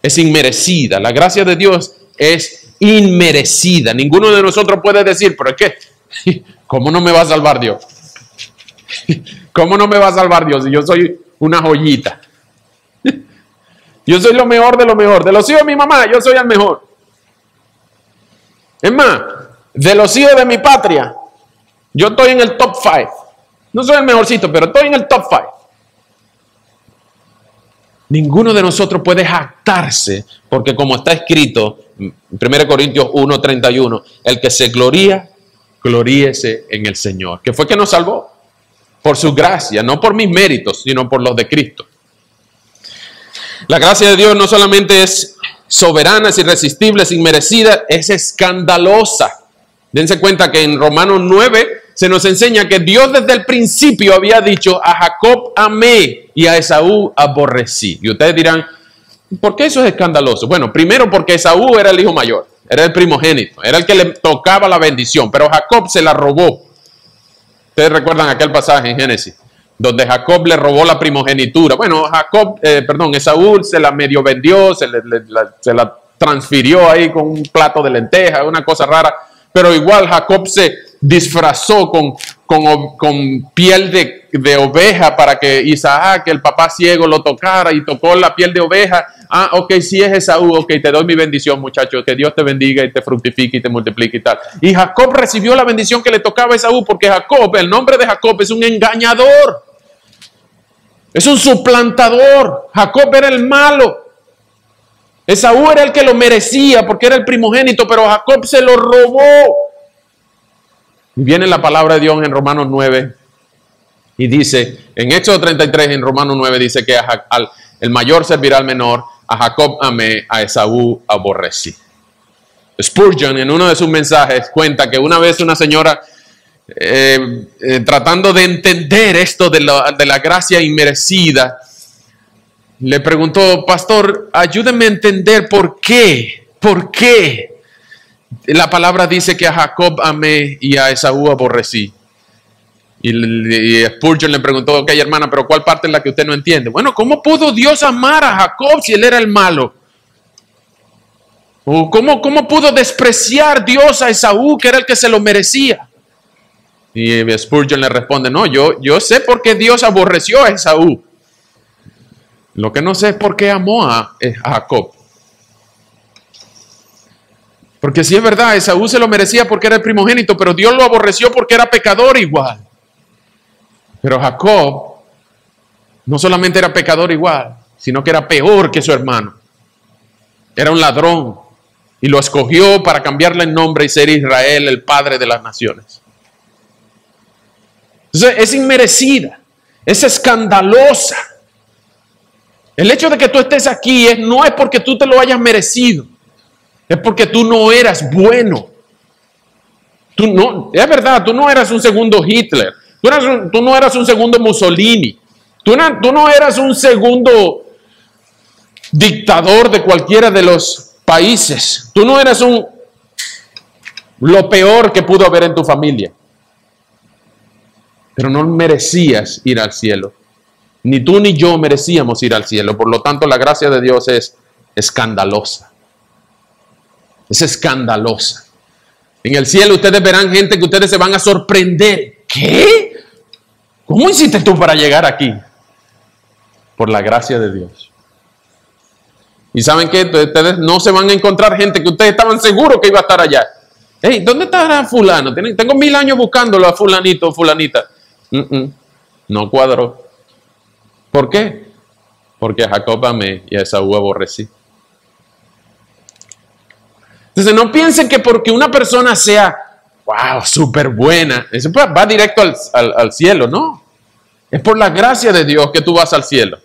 Es inmerecida. La gracia de Dios es inmerecida. Ninguno de nosotros puede decir, pero es que, ¿cómo no me va a salvar Dios? ¿Cómo no me va a salvar Dios si yo soy una joyita? Yo soy lo mejor de lo mejor. De los hijos de mi mamá, yo soy el mejor. Es más, de los hijos de mi patria, yo estoy en el top 5. No soy el mejorcito, pero estoy en el top 5. Ninguno de nosotros puede jactarse, porque como está escrito en 1 Corintios 1:31, el que se gloría, gloríese en el Señor. Que fue que nos salvó por su gracia, no por mis méritos, sino por los de Cristo. La gracia de Dios no solamente es soberana, es irresistible, es inmerecida, es escandalosa. Dense cuenta que en Romanos 9 se nos enseña que Dios desde el principio había dicho: a Jacob amé y a Esaú aborrecí. Y ustedes dirán, ¿por qué eso es escandaloso? Bueno, primero porque Esaú era el hijo mayor, era el primogénito, era el que le tocaba la bendición, pero Jacob se la robó. Ustedes recuerdan aquel pasaje en Génesis, donde Jacob le robó la primogenitura. Bueno, Esaú se la medio vendió, se la transfirió ahí con un plato de lentejas, una cosa rara. Pero igual Jacob se disfrazó con piel de oveja para que Isaac, el papá ciego, lo tocara, y tocó la piel de oveja. Ah, ok, si es Esaú, ok, te doy mi bendición, muchacho, que Dios te bendiga y te fructifique y te multiplique y tal. Y Jacob recibió la bendición que le tocaba a Esaú, porque Jacob, el nombre de Jacob es un engañador, es un suplantador. Jacob era el malo. Esaú era el que lo merecía porque era el primogénito, pero Jacob se lo robó. Y viene la palabra de Dios en Romanos 9 y dice, en Éxodo 33, en Romanos 9 dice que el mayor servirá al menor, a Jacob amé, a Esaú aborrecí. Spurgeon en uno de sus mensajes cuenta que una vez una señora, tratando de entender esto de la gracia inmerecida, le preguntó: pastor, ayúdeme a entender por qué la palabra dice que a Jacob amé y a Esaú aborrecí. Y Spurgeon le preguntó: ok, hermana, pero ¿cuál parte es la que usted no entiende? Bueno, ¿cómo pudo Dios amar a Jacob si él era el malo? ¿O cómo pudo despreciar Dios a Esaú, que era el que se lo merecía? Y Spurgeon le responde: no, yo sé por qué Dios aborreció a Esaú. Lo que no sé es por qué amó a Jacob. Porque si es verdad, Esaú se lo merecía porque era el primogénito, pero Dios lo aborreció porque era pecador igual. Pero Jacob no solamente era pecador igual, sino que era peor que su hermano. Era un ladrón y lo escogió para cambiarle el nombre y ser Israel, el padre de las naciones. Entonces es inmerecida, es escandalosa. El hecho de que tú estés aquí no es porque tú te lo hayas merecido. Es porque tú no eras bueno. Es verdad, tú no eras un segundo Hitler. Tú no eras un segundo Mussolini. Tú no eras un segundo dictador de cualquiera de los países. Tú no eras lo peor que pudo haber en tu familia. Pero no merecías ir al cielo. Ni tú ni yo merecíamos ir al cielo. Por lo tanto, la gracia de Dios es escandalosa. Es escandalosa. En el cielo ustedes verán gente que ustedes se van a sorprender. ¿Qué? ¿Cómo hiciste tú para llegar aquí? Por la gracia de Dios. Y ¿saben qué? Ustedes no se van a encontrar gente que ustedes estaban seguros que iba a estar allá. Hey, ¿dónde está fulano? Tengo 1000 años buscándolo a fulanito o fulanita. No cuadró. ¿Por qué? Porque a Jacob amé y a Esaú aborrecí. Entonces no piensen que porque una persona sea, wow, súper buena, eso va directo al cielo, no. Es por la gracia de Dios que tú vas al cielo.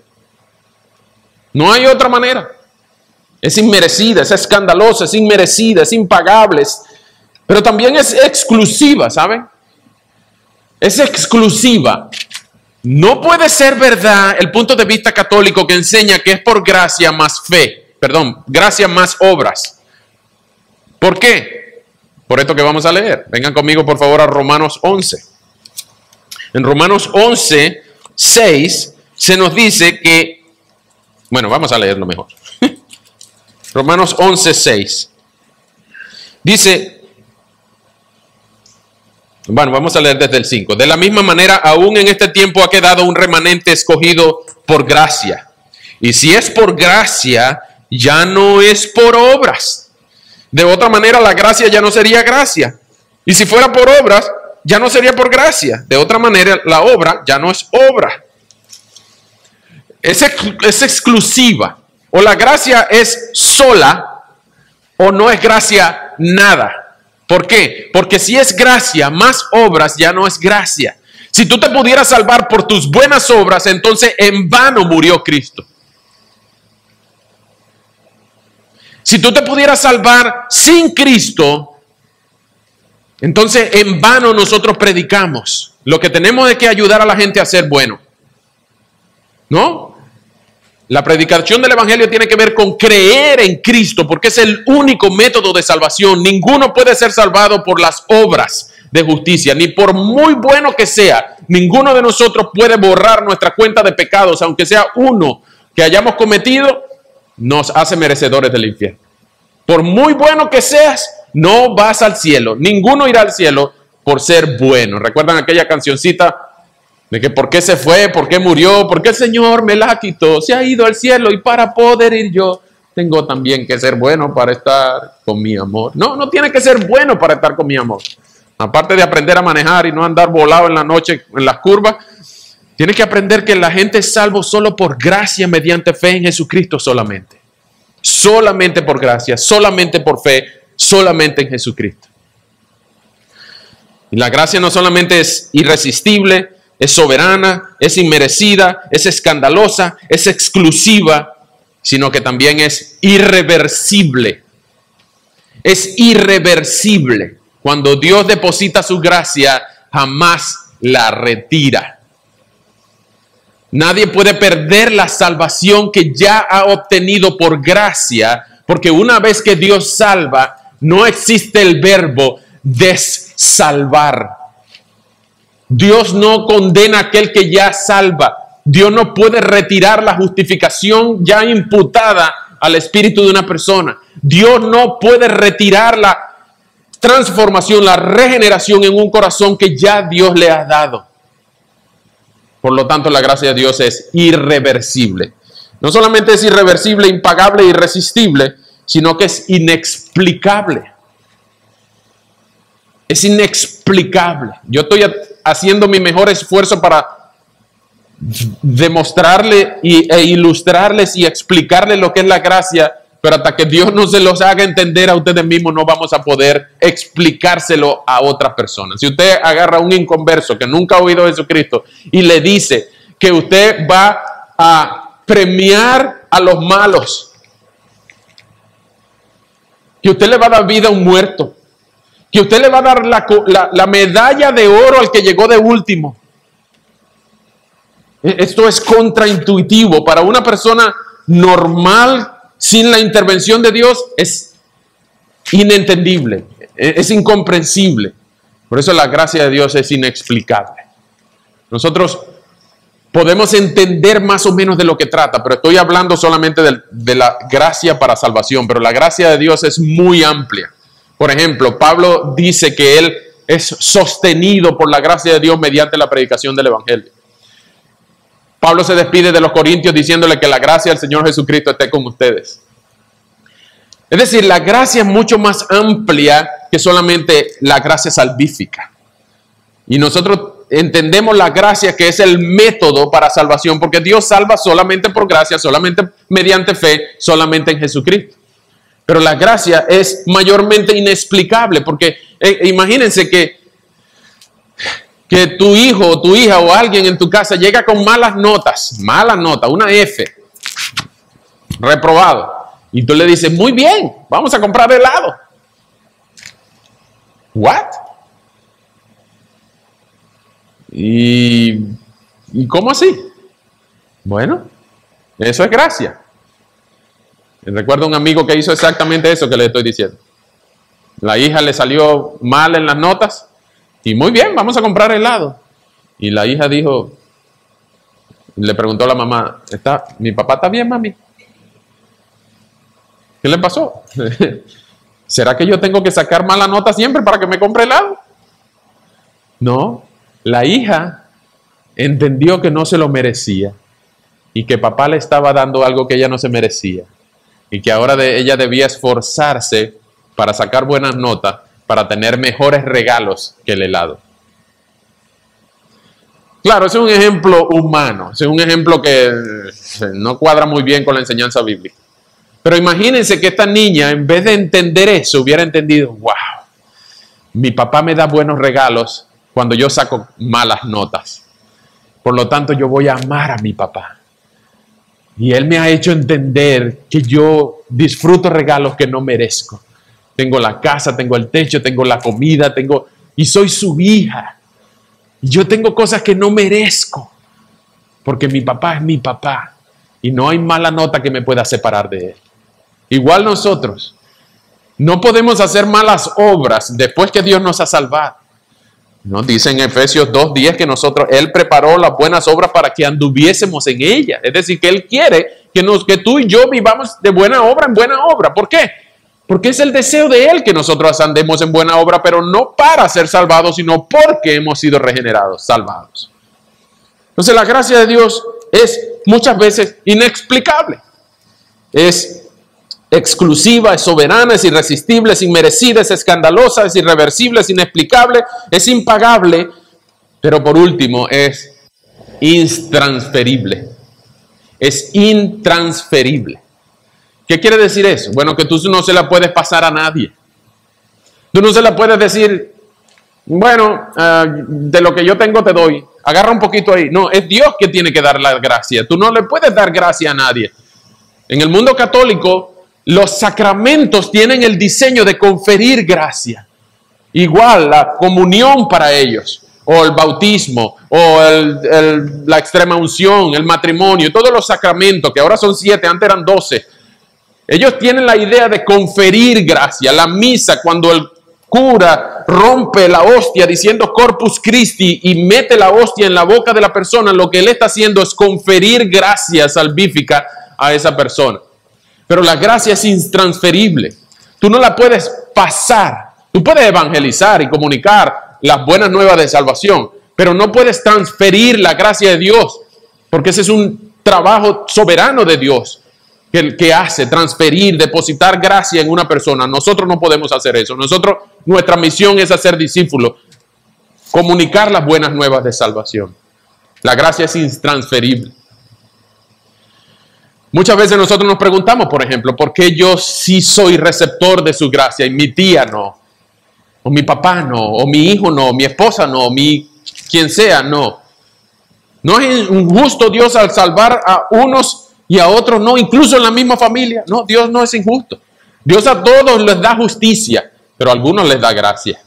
No hay otra manera. Es inmerecida, es escandalosa, es inmerecida, es impagable, pero también es exclusiva, ¿saben? Es exclusiva. No puede ser verdad el punto de vista católico que enseña que es por gracia más fe, perdón, gracia más obras. ¿Por qué? Por esto que vamos a leer. Vengan conmigo por favor a Romanos 11. En Romanos 11, 6 se nos dice que, bueno, vamos a leerlo mejor. Romanos 11, 6. Dice, bueno, vamos a leer desde el 5. De la misma manera, aún en este tiempo ha quedado un remanente escogido por gracia. Y si es por gracia, ya no es por obras. De otra manera, la gracia ya no sería gracia. Y si fuera por obras, ya no sería por gracia. De otra manera, la obra ya no es obra. Es exclusiva. O la gracia es sola o no es gracia nada. ¿Por qué? Porque si es gracia más obras ya no es gracia. Si tú te pudieras salvar por tus buenas obras, entonces en vano murió Cristo. Si tú te pudieras salvar sin Cristo, entonces en vano nosotros predicamos. Lo que tenemos es que ayudar a la gente a ser bueno. ¿No? La predicación del evangelio tiene que ver con creer en Cristo, porque es el único método de salvación. Ninguno puede ser salvado por las obras de justicia, ni por muy bueno que sea. Ninguno de nosotros puede borrar nuestra cuenta de pecados, aunque sea uno que hayamos cometido, nos hace merecedores del infierno. Por muy bueno que seas, no vas al cielo. Ninguno irá al cielo por ser bueno. ¿Recuerdan aquella cancioncita? De que por qué se fue, por qué murió, por qué el Señor me la quitó, se ha ido al cielo y para poder ir yo, tengo también que ser bueno para estar con mi amor. No, no tiene que ser bueno para estar con mi amor. Aparte de aprender a manejar y no andar volado en la noche en las curvas, tienes que aprender que la gente es salvo solo por gracia mediante fe en Jesucristo solamente. Solamente por gracia, solamente por fe, solamente en Jesucristo. Y la gracia no solamente es irresistible, es soberana, es inmerecida, es escandalosa, es exclusiva, sino que también es irreversible. Es irreversible. Cuando Dios deposita su gracia, jamás la retira. Nadie puede perder la salvación que ya ha obtenido por gracia, porque una vez que Dios salva, no existe el verbo dessalvar. Dios no condena a aquel que ya salva. Dios no puede retirar la justificación ya imputada al espíritu de una persona. Dios no puede retirar la transformación, la regeneración en un corazón que ya Dios le ha dado. Por lo tanto, la gracia de Dios es irreversible. No solamente es irreversible, impagable, irresistible, sino que es inexplicable. Es inexplicable. Yo estoy haciendo mi mejor esfuerzo para demostrarle e ilustrarles y explicarles lo que es la gracia, pero hasta que Dios no se los haga entender a ustedes mismos, no vamos a poder explicárselo a otras personas. Si usted agarra a un inconverso que nunca ha oído de Jesucristo y le dice que usted va a premiar a los malos, que usted le va a dar vida a un muerto, que usted le va a dar la medalla de oro al que llegó de último. Esto es contraintuitivo. Para una persona normal, sin la intervención de Dios, es inentendible, es incomprensible. Por eso la gracia de Dios es inexplicable. Nosotros podemos entender más o menos de lo que trata, pero estoy hablando solamente de la gracia para salvación, pero la gracia de Dios es muy amplia. Por ejemplo, Pablo dice que él es sostenido por la gracia de Dios mediante la predicación del evangelio. Pablo se despide de los corintios diciéndole que la gracia del Señor Jesucristo esté con ustedes. Es decir, la gracia es mucho más amplia que solamente la gracia salvífica. Y nosotros entendemos la gracia que es el método para salvación, porque Dios salva solamente por gracia, solamente mediante fe, solamente en Jesucristo. Pero la gracia es mayormente inexplicable, porque imagínense que tu hijo o tu hija o alguien en tu casa llega con malas notas, una F. reprobado. Y tú le dices, muy bien, vamos a comprar helado. ¿What? ¿Y cómo así? Bueno, eso es gracia. Recuerdo un amigo que hizo exactamente eso que le estoy diciendo. La hija le salió mal en las notas y muy bien, vamos a comprar helado. Y la hija dijo, le preguntó a la mamá, ¿mi papá está bien, mami? ¿Qué le pasó? ¿Será que yo tengo que sacar mala nota siempre para que me compre helado? No, la hija entendió que no se lo merecía y que papá le estaba dando algo que ella no se merecía y que ahora ella debía esforzarse para sacar buenas notas, para tener mejores regalos que el helado. Claro, ese es un ejemplo humano, ese es un ejemplo que no cuadra muy bien con la enseñanza bíblica. Pero imagínense que esta niña, en vez de entender eso, hubiera entendido, wow, mi papá me da buenos regalos cuando yo saco malas notas. Por lo tanto, yo voy a amar a mi papá. Y él me ha hecho entender que yo disfruto regalos que no merezco. Tengo la casa, tengo el techo, tengo la comida, y soy su hija. Y yo tengo cosas que no merezco, porque mi papá es mi papá. Y no hay mala nota que me pueda separar de él. Igual nosotros, no podemos hacer malas obras después que Dios nos ha salvado. Nos dice en Efesios 2:10 que Él preparó las buenas obras para que anduviésemos en ellas. Es decir, que Él quiere que tú y yo vivamos de buena obra en buena obra. ¿Por qué? Porque es el deseo de Él que nosotros andemos en buena obra, pero no para ser salvados, sino porque hemos sido regenerados, salvados. Entonces la gracia de Dios es muchas veces inexplicable. Es exclusiva, es soberana, es irresistible, es inmerecida, es escandalosa, es irreversible, es inexplicable, es impagable, pero por último es intransferible. Es intransferible. ¿Qué quiere decir eso? Bueno, que tú no se la puedes pasar a nadie. Tú no se la puedes decir, bueno, de lo que yo tengo te doy, agarra un poquito ahí. No, es Dios que tiene que dar la gracia. Tú no le puedes dar gracia a nadie. En el mundo católico, los sacramentos tienen el diseño de conferir gracia. Igual la comunión para ellos, o el bautismo, o la extrema unción, el matrimonio, todos los sacramentos, que ahora son 7, antes eran 12. Ellos tienen la idea de conferir gracia. La misa, cuando el cura rompe la hostia diciendo Corpus Christi y mete la hostia en la boca de la persona, lo que él está haciendo es conferir gracia salvífica a esa persona. Pero la gracia es intransferible. Tú no la puedes pasar. Tú puedes evangelizar y comunicar las buenas nuevas de salvación, pero no puedes transferir la gracia de Dios, porque ese es un trabajo soberano de Dios que hace transferir, depositar gracia en una persona. Nosotros no podemos hacer eso. Nuestra misión es hacer discípulos, comunicar las buenas nuevas de salvación. La gracia es intransferible. Muchas veces nosotros nos preguntamos, por ejemplo, ¿por qué yo sí soy receptor de su gracia y mi tía no? O mi papá no, o mi hijo no, o mi esposa no, o quien sea no. ¿No es injusto Dios al salvar a unos y a otros no, incluso en la misma familia? No, Dios no es injusto. Dios a todos les da justicia, pero a algunos les da gracia.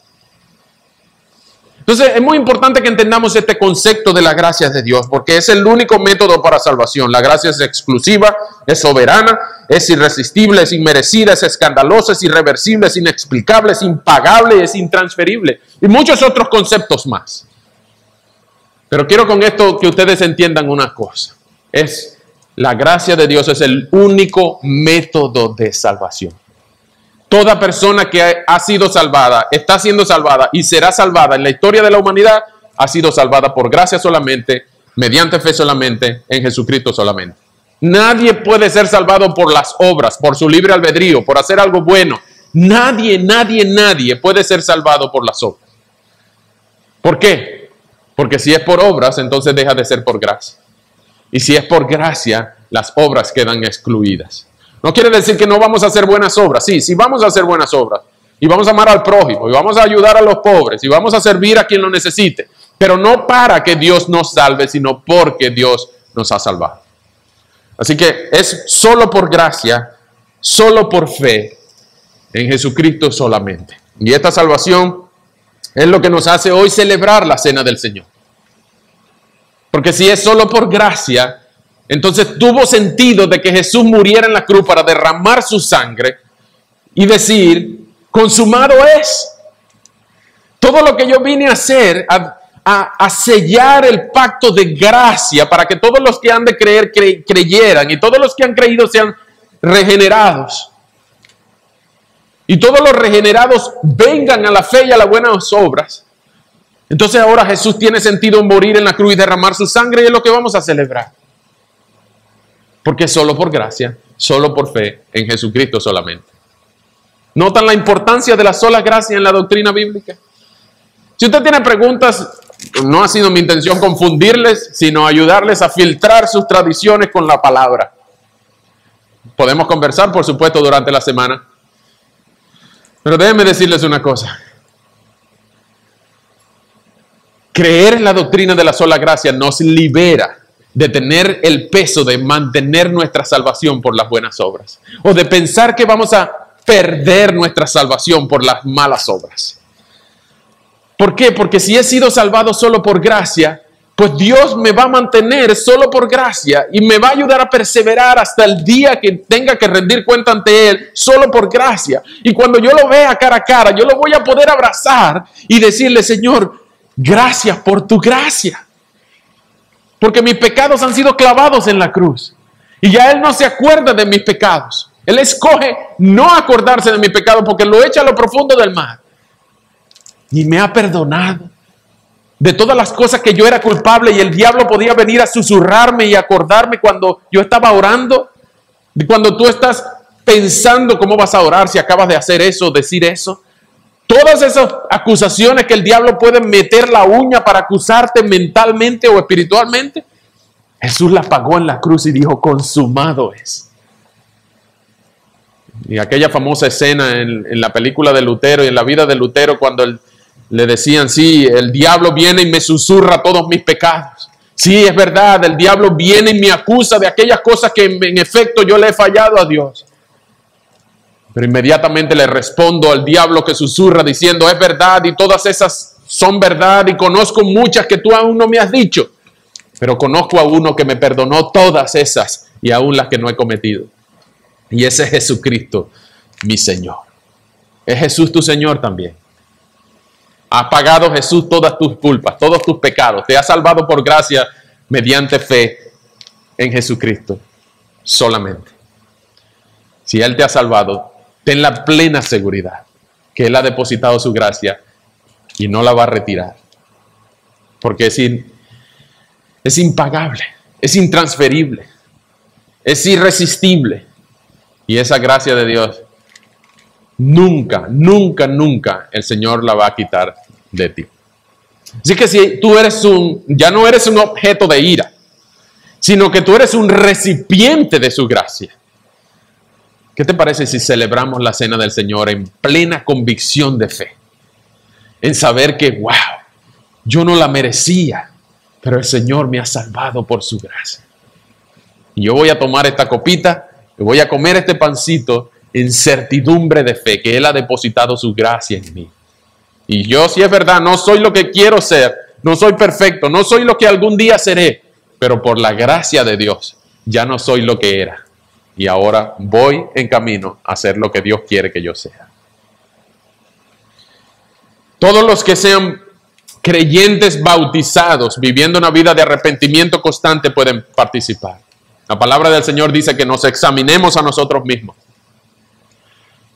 Entonces es muy importante que entendamos este concepto de la gracia de Dios, porque es el único método para salvación. La gracia es exclusiva, es soberana, es irresistible, es inmerecida, es escandalosa, es irreversible, es inexplicable, es impagable, es intransferible y muchos otros conceptos más. Pero quiero con esto que ustedes entiendan una cosa. La gracia de Dios es el único método de salvación. Toda persona que ha sido salvada, está siendo salvada y será salvada en la historia de la humanidad, ha sido salvada por gracia solamente, mediante fe solamente, en Jesucristo solamente. Nadie puede ser salvado por las obras, por su libre albedrío, por hacer algo bueno. Nadie puede ser salvado por las obras. ¿Por qué? Porque si es por obras, entonces deja de ser por gracia. Y si es por gracia, las obras quedan excluidas. No quiere decir que no vamos a hacer buenas obras. Sí vamos a hacer buenas obras. Y vamos a amar al prójimo. Y vamos a ayudar a los pobres. Y vamos a servir a quien lo necesite. Pero no para que Dios nos salve, sino porque Dios nos ha salvado. Así que es solo por gracia, solo por fe, en Jesucristo solamente. Y esta salvación es lo que nos hace hoy celebrar la cena del Señor. Porque si es solo por gracia, entonces tuvo sentido de que Jesús muriera en la cruz para derramar su sangre y decir, consumado es. Todo lo que yo vine a hacer, a sellar el pacto de gracia para que todos los que han de creer creyeran y todos los que han creído sean regenerados. Y todos los regenerados vengan a la fe y a las buenas obras. Entonces ahora Jesús tiene sentido morir en la cruz y derramar su sangre y es lo que vamos a celebrar. Porque solo por gracia, solo por fe en Jesucristo solamente. ¿Notan la importancia de la sola gracia en la doctrina bíblica? Si usted tiene preguntas, no ha sido mi intención confundirles, sino ayudarles a filtrar sus tradiciones con la palabra. Podemos conversar, por supuesto, durante la semana. Pero déjenme decirles una cosa. Creer en la doctrina de la sola gracia nos libera de tener el peso de mantener nuestra salvación por las buenas obras. O de pensar que vamos a perder nuestra salvación por las malas obras. ¿Por qué? Porque si he sido salvado solo por gracia, pues Dios me va a mantener solo por gracia y me va a ayudar a perseverar hasta el día que tenga que rendir cuenta ante Él solo por gracia. Y cuando yo lo vea cara a cara, yo lo voy a poder abrazar y decirle, Señor, gracias por tu gracia. Porque mis pecados han sido clavados en la cruz. Y ya Él no se acuerda de mis pecados. Él escoge no acordarse de mis pecados porque lo echa a lo profundo del mar. Y me ha perdonado de todas las cosas que yo era culpable y el diablo podía venir a susurrarme y acordarme cuando yo estaba orando. Cuando tú estás pensando cómo vas a orar si acabas de hacer eso, decir eso. Todas esas acusaciones que el diablo puede meter la uña para acusarte mentalmente o espiritualmente, Jesús las pagó en la cruz y dijo, consumado es. Y aquella famosa escena en la película de Lutero y en la vida de Lutero cuando le decían, sí, el diablo viene y me susurra todos mis pecados. Sí, es verdad, el diablo viene y me acusa de aquellas cosas que en efecto yo le he fallado a Dios. Pero inmediatamente le respondo al diablo que susurra diciendo, es verdad y todas esas son verdad y conozco muchas que tú aún no me has dicho. Pero conozco a uno que me perdonó todas esas y aún las que no he cometido. Y ese es Jesucristo, mi Señor. ¿Es Jesús tu Señor también? Ha pagado Jesús todas tus culpas, todos tus pecados. Te ha salvado por gracia mediante fe en Jesucristo solamente. Si Él te ha salvado, ten la plena seguridad que Él ha depositado su gracia y no la va a retirar. Porque es impagable, es intransferible, es irresistible. Y esa gracia de Dios, nunca, nunca, nunca el Señor la va a quitar de ti. Así que si tú ya no eres un objeto de ira, sino que tú eres un recipiente de su gracia. ¿Qué te parece si celebramos la cena del Señor en plena convicción de fe? En saber que, wow, yo no la merecía, pero el Señor me ha salvado por su gracia. Y yo voy a tomar esta copita, y voy a comer este pancito en certidumbre de fe, que Él ha depositado su gracia en mí. Y yo, si es verdad, no soy lo que quiero ser, no soy perfecto, no soy lo que algún día seré, pero por la gracia de Dios, ya no soy lo que era. Y ahora voy en camino a ser lo que Dios quiere que yo sea. Todos los que sean creyentes bautizados, viviendo una vida de arrepentimiento constante, pueden participar. La palabra del Señor dice que nos examinemos a nosotros mismos.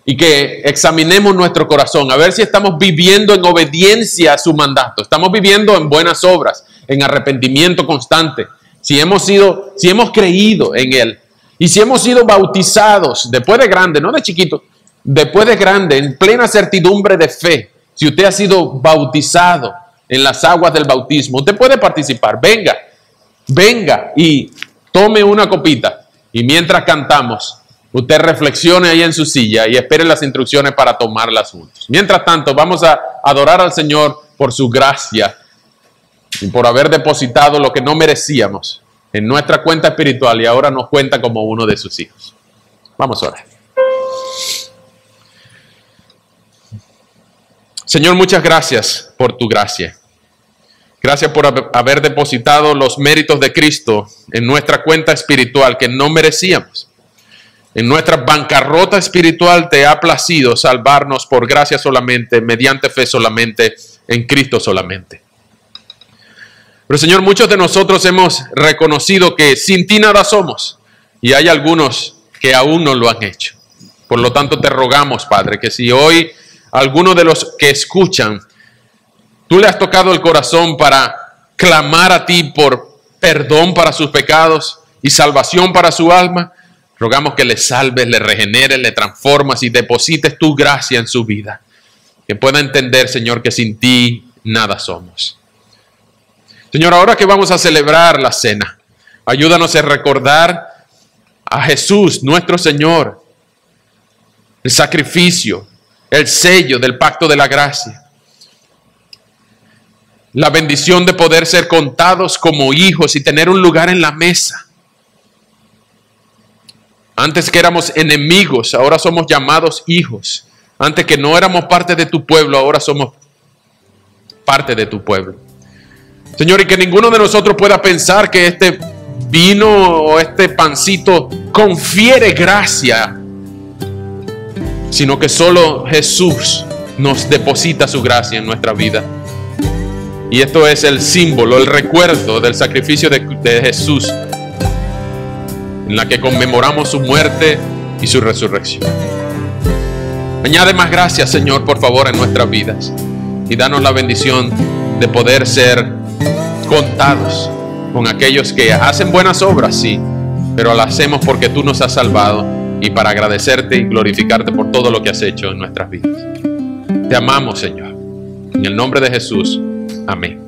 Y que examinemos nuestro corazón, a ver si estamos viviendo en obediencia a su mandato. Estamos viviendo en buenas obras, en arrepentimiento constante. Si hemos creído en Él. Y si hemos sido bautizados, después de grande, no de chiquito, después de grande, en plena certidumbre de fe. Si usted ha sido bautizado en las aguas del bautismo, usted puede participar. Venga y tome una copita. Y mientras cantamos, usted reflexione ahí en su silla y espere las instrucciones para tomarlas juntos. Mientras tanto, vamos a adorar al Señor por su gracia y por haber depositado lo que no merecíamos en nuestra cuenta espiritual y ahora nos cuenta como uno de sus hijos. Vamos a orar. Señor, muchas gracias por tu gracia. Gracias por haber depositado los méritos de Cristo en nuestra cuenta espiritual que no merecíamos. En nuestra bancarrota espiritual te ha placido salvarnos por gracia solamente, mediante fe solamente, en Cristo solamente. Pero Señor, muchos de nosotros hemos reconocido que sin ti nada somos y hay algunos que aún no lo han hecho. Por lo tanto te rogamos, Padre, que si hoy alguno de los que escuchan, tú le has tocado el corazón para clamar a ti por perdón para sus pecados y salvación para su alma, rogamos que le salves, le regeneres, le transformas y deposites tu gracia en su vida. Que pueda entender, Señor, que sin ti nada somos. Señor, ahora que vamos a celebrar la cena, ayúdanos a recordar a Jesús, nuestro Señor, el sacrificio, el sello del pacto de la gracia, la bendición de poder ser contados como hijos y tener un lugar en la mesa. Antes que éramos enemigos, ahora somos llamados hijos. Antes que no éramos parte de tu pueblo, ahora somos parte de tu pueblo. Señor, y que ninguno de nosotros pueda pensar que este vino o este pancito confiere gracia, sino que solo Jesús nos deposita su gracia en nuestra vida. Y esto es el símbolo, el recuerdo del sacrificio de Jesús, en la que conmemoramos su muerte y su resurrección. Añade más gracias, Señor, por favor, en nuestras vidas. Y danos la bendición de poder ser contados con aquellos que hacen buenas obras, sí, pero las hacemos porque tú nos has salvado y para agradecerte y glorificarte por todo lo que has hecho en nuestras vidas. Te amamos, Señor. En el nombre de Jesús. Amén.